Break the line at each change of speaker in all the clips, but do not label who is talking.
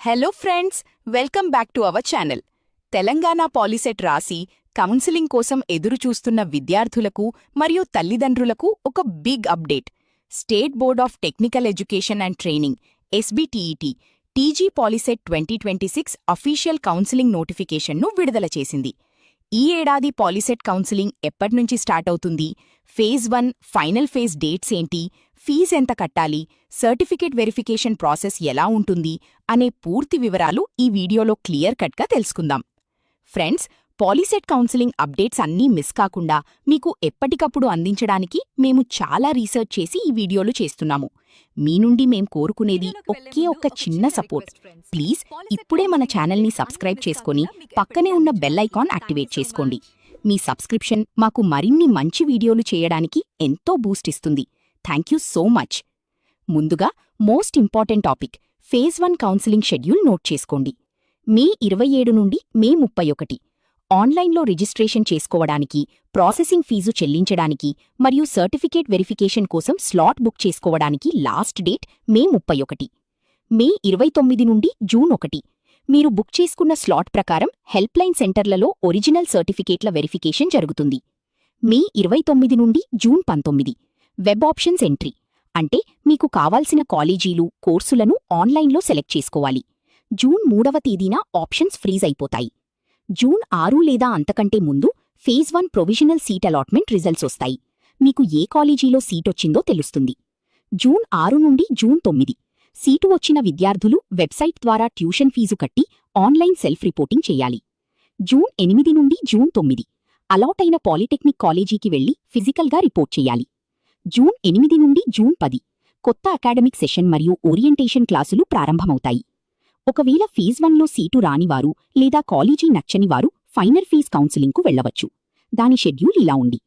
Hello friends, welcome back to our channel. Telangana POLYCET రాసి counselling కోసం ఎదురుచూస్తున్న విద్యార్థులకు మరియు తల్లిదండ్రులకు ఒక big update. State board of technical education and training SBTET TG POLYCET 2026 official counselling నోటిఫికేషన్ను విడుదల చేసింది. ఈ ఏడాది పాలిసెట్ కౌన్సిలింగ్ ఎప్పట్నుంచి స్టార్ట్ అవుతుంది, ఫేజ్ 1 ఫైనల్ ఫేజ్ డేట్స్ ఏంటి, ఫీజ్ ఎంత కట్టాలి, సర్టిఫికేట్ వెరిఫికేషన్ ప్రాసెస్ ఎలా ఉంటుంది అనే పూర్తి వివరాలు ఈ వీడియోలో క్లియర్ కట్గా తెలుసుకుందాం. ఫ్రెండ్స్, పాలిసెట్ కౌన్సిలింగ్ అప్డేట్స్ అన్నీ మిస్ కాకుండా మీకు ఎప్పటికప్పుడు అందించడానికి మేము చాలా రీసెర్చ్ చేసి ఈ వీడియోలు చేస్తున్నాము. మీ నుండి మేం కోరుకునేది ఒకే ఒక్క చిన్న సపోర్ట్. ప్లీజ్ ఇప్పుడే మన ఛానల్ని సబ్స్క్రైబ్ చేసుకొని పక్కనే ఉన్న బెల్ ఐకాన్ యాక్టివేట్ చేసుకోండి. మీ సబ్స్క్రిప్షన్ మాకు మరిన్ని మంచి వీడియోలు చేయడానికి ఎంతో బూస్ట్ ఇస్తుంది. Thank you so much. ముందుగా most important topic, phase 1 counselling schedule note చేసుకోండి. మే 27 నుండి మే 31 ఆన్లైన్లో రిజిస్ట్రేషన్ చేసుకోవడానికి, ప్రాసెసింగ్ ఫీజు చెల్లించడానికి మరియు సర్టిఫికేట్ వెరిఫికేషన్ కోసం స్లాట్ బుక్ చేసుకోవడానికి లాస్ట్ డేట్ మే 31. మే 29 నుండి జూన్ 1 మీరు బుక్ చేసుకున్న స్లాట్ ప్రకారం హెల్ప్లైన్ సెంటర్లలో ఒరిజినల్ సర్టిఫికేట్ల వెరిఫికేషన్ జరుగుతుంది. మే 29 నుండి జూన్ 19 వెబ్ ఆప్షన్స్ ఎంట్రీ, అంటే మీకు కావాల్సిన కాలేజీలు, కోర్సులను ఆన్లైన్లో సెలెక్ట్ చేసుకోవాలి. జూన్ 3వ తేదీన ఆప్షన్స్ ఫ్రీజ్ అయిపోతాయి. జూన్ 6 లేదా అంతకంటే ముందు phase 1 provisional seat allotment results వస్తాయి. మీకు ఏ కాలేజీలో సీటొచ్చిందో తెలుస్తుంది. జూన్ 6 నుండి జూన్ 9 సీటు వచ్చిన విద్యార్థులు వెబ్సైట్ ద్వారా ట్యూషన్ ఫీజు కట్టి ఆన్లైన్ సెల్ఫ్ రిపోర్టింగ్ చేయాలి. జూన్ 8 నుండి జూన్ 9 అలాట్ అయిన పాలిటెక్నిక్ కాలేజీకి వెళ్లి ఫిజికల్గా రిపోర్ట్ చేయాలి. జూన్ 8 నుండి జూన్ 10 కొత్త అకాడమిక్ సెషన్ మరియు ఓరియంటేషన్ క్లాసులు ప్రారంభమవుతాయి. ఒకవేళ ఫేజ్ 1లో సీటు రానివారు లేదా కాలేజీ నచ్చనివారు ఫైనల్ ఫీజ్ కౌన్సిలింగ్కు వెళ్లవచ్చు. దాని షెడ్యూల్ ఇలా ఉంది.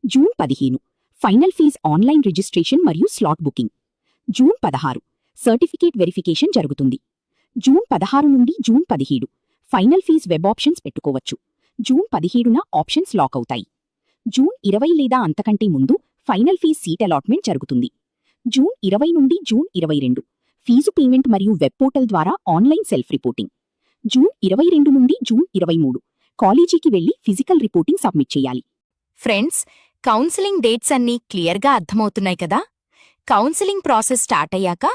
June 15 final phase online registration మరియు slot booking. June 16 certificate verification జరుగుతుంది. జూన్ 16 నుండి June 17 final phase web options పెట్టుకోవచ్చు. జూన్ 17న ఆప్షన్స్ లాక్ అవుతాయి. జూన్ 20 లేదా అంతకంటే ముందు ఫైనల్ ఫీజ్ సీట్ అలాట్మెంట్ జరుగుతుంది. జూన్ 20 నుండి జూన్ 22 ఫీజు పేమెంట్ మరియు వెబ్ పోర్టల్ ద్వారా ఆన్లైన్ సెల్ఫ్ రిపోర్టింగ్. జూన్ 22 నుండి జూన్ 23 కాలేజీకి వెళ్లి ఫిజికల్ రిపోర్టింగ్ సబ్మిట్ చేయాలి. ఫ్రెండ్స్, కౌన్సిలింగ్ డేట్స్ అన్నీ క్లియర్గా అర్థమవుతున్నాయి కదా? కౌన్సిలింగ్ ప్రాసెస్ స్టార్ట్ అయ్యాక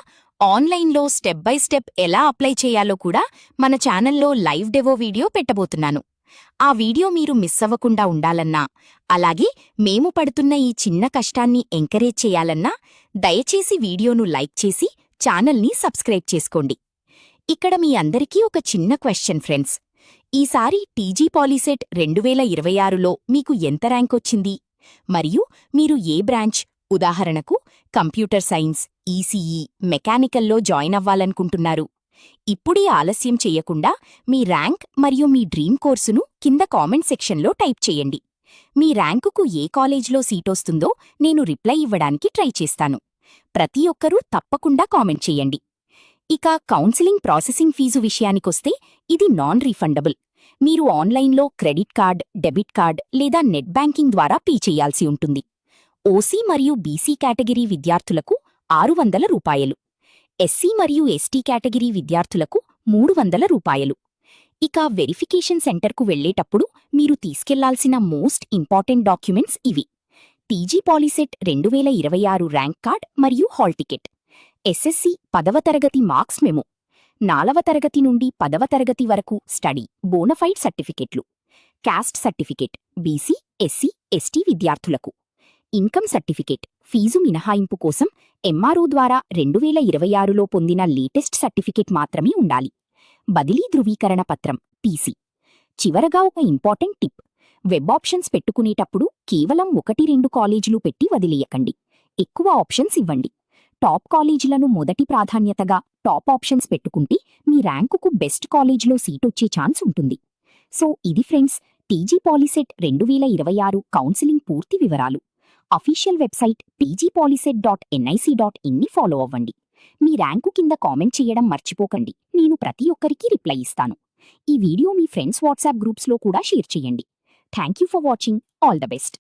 ఆన్లైన్లో స్టెప్ బై స్టెప్ ఎలా అప్లై చేయాలో కూడా మన ఛానల్లో లైవ్ డెమో వీడియో పెట్టబోతున్నాను. ఆ వీడియో మీరు మిస్ అవ్వకుండా ఉండాలన్నా, అలాగే మేము పడుతున్న ఈ చిన్న కష్టాన్ని ఎంకరేజ్ చేయాలన్నా దయచేసి వీడియోను లైక్ చేసి ఛానల్ని సబ్స్క్రైబ్ చేసుకోండి. ఇక్కడ మీ అందరికీ ఒక చిన్న క్వశ్చన్ ఫ్రెండ్స్. ఈసారి టీజీ పాలిసెట్ 2026లో మీకు ఎంత ర్యాంక్ వచ్చింది? మరియు మీరు ఏ బ్రాంచ్, ఉదాహరణకు కంప్యూటర్ సైన్స్, ఈసీఈ, మెకానికల్లో జాయిన్ అవ్వాలనుకుంటున్నారు? ఇప్పుడే ఆలస్యం చెయ్యకుండా మీ ర్యాంక్ మరియు మీ డ్రీమ్ కోర్సును కింద కామెంట్ సెక్షన్లో టైప్ చేయండి. మీ ర్యాంకుకు ఏ కాలేజ్లో సీటొస్తుందో నేను రిప్లై ఇవ్వడానికి ట్రై చేస్తాను. ప్రతి ఒక్కరూ తప్పకుండా కామెంట్ చేయండి. ఇక కౌన్సిలింగ్ ప్రాసెసింగ్ ఫీజు విషయానికొస్తే ఇది నాన్ రీఫండబుల్. మీరు ఆన్లైన్లో క్రెడిట్ కార్డ్, డెబిట్ కార్డ్ లేదా నెట్ బ్యాంకింగ్ ద్వారా పే చేయాల్సి ఉంటుంది. ఓసీ మరియు బీసీ కేటగిరీ విద్యార్థులకు 600 రూపాయలు, ఎస్సీ మరియు ఎస్టీ కేటగిరీ విద్యార్థులకు 300 రూపాయలు. ఇక వెరిఫికేషన్ సెంటర్కు వెళ్లేటప్పుడు మీరు తీసుకెళ్లాల్సిన మోస్ట్ ఇంపార్టెంట్ డాక్యుమెంట్స్ ఇవి: టీజీ పాలిసెట్ 2026 ర్యాంక్ కార్డ్ మరియు హాల్ టికెట్, ఎస్ఎస్సి 10వ తరగతి మార్క్స్ మెమో, 4వ తరగతి నుండి 10వ తరగతి వరకు స్టడీ బోనఫైడ్ సర్టిఫికెట్లు, caste certificate BC, SC, ST విద్యార్థులకు, ఇన్కమ్ సర్టిఫికెట్ ఫీజు మినహాయింపు కోసం ఎంఆర్ఓ ద్వారా 2026లో పొందిన లేటెస్ట్ సర్టిఫికెట్ మాత్రమే ఉండాలి, బదిలీ ధృవీకరణ పత్రం టీసీ. చివరగా ఒక ఇంపార్టెంట్ టిప్, వెబ్ ఆప్షన్స్ పెట్టుకునేటప్పుడు కేవలం 1-2 కాలేజీలు పెట్టి వదిలేయకండి. ఎక్కువ ఆప్షన్స్ ఇవ్వండి. టాప్ కాలేజీలను మొదటి ప్రాధాన్యతగా టాప్ ఆప్షన్స్ పెట్టుకుంటే మీ ర్యాంకుకు బెస్ట్ కాలేజీలో సీటొచ్చే ఛాన్స్ ఉంటుంది. సో ఇది ఫ్రెండ్స్, టీజీ పాలిసెట్ 2026 కౌన్సిలింగ్ పూర్తి వివరాలు. అఫీషియల్ వెబ్సైట్ tgpoliset.nic.in ఫాలో అవ్వండి. మీ ర్యాంకు కింద కామెంట్ చేయడం మర్చిపోకండి. నేను ప్రతి ఒక్కరికి రిప్లై ఇస్తాను. ఈ వీడియో మీ ఫ్రెండ్స్ వాట్సాప్ గ్రూప్స్లో కూడా షేర్ చేయండి. Thank you for watching. All the best.